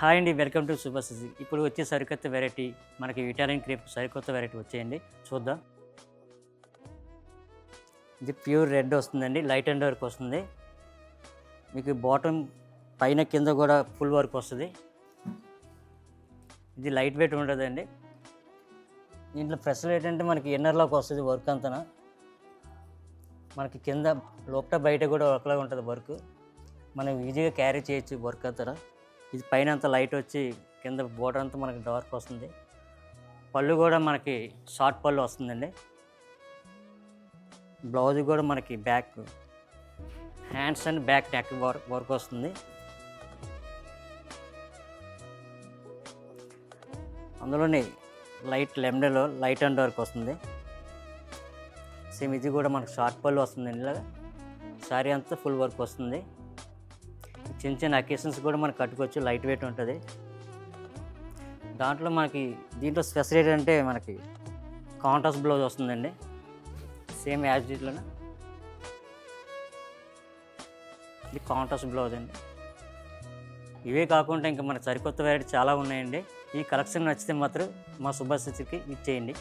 Hi అండి, welcome to super city. ఇప్పుడు వచ్చే సరికొత్త వెరైటీ మనకి ఇటాలియన్ క్రేప్ సరికొత్త వెరైటీ వచ్చేయండి, చూద్దాం. ఇది ప్యూర్ రెడ్ వస్తుందండి, లైట్ అండ్ వర్క్ వస్తుంది. మీకు బాటమ్ పైన కింద కూడా ఫుల్ వర్క్ వస్తుంది. ఇది లైట్ వెయిట్ ఉంటుందండి. దీంట్లో ప్రెస్లో ఏంటంటే మనకి ఇన్నర్లోకి వస్తుంది వర్క్ అంతా. మనకి కింద లోపల బయట కూడా ఒకలాగా ఉంటుంది వర్క్. మనం ఈజీగా క్యారీ చేయొచ్చు వర్క్ అంతా. ఇది పైన అంతా లైట్ వచ్చి కింద బోర్డర్ అంతా మనకి డార్క్ వస్తుంది. పళ్ళు కూడా మనకి షార్ట్ పళ్ళు వస్తుందండి. బ్లౌజ్ కూడా మనకి back hands and back neck work వస్తుంది. అందులోనే లైట్ లెమన్లో లైట్ అండ్ వర్క్ వస్తుంది. సేమ్ ఇది కూడా మనకి షార్ట్ పళ్ళు వస్తుందండి. ఇలాగా శారీ అంతా ఫుల్ వర్క్ వస్తుంది. చిన్న చిన్న అకేషన్స్ కూడా మనకు కట్టుకోవచ్చు, లైట్ వెయిట్ ఉంటుంది. దాంట్లో మనకి దీంట్లో స్పెషల్ అంటే మనకి కాంట్రాస్ట్ బ్లౌజ్ వస్తుందండి, సేమ్ యాజ్ డీట్లోనే. ఇది కాంట్రాస్ట్ బ్లౌజ్ అండి. ఇవే కాకుండా ఇంకా మనకు సరికొత్త వెరైటీ చాలా ఉన్నాయండి. ఈ కలెక్షన్ నచ్చితే మాత్రం మా సూపర్ సిటీకి ఇచ్చేయండి.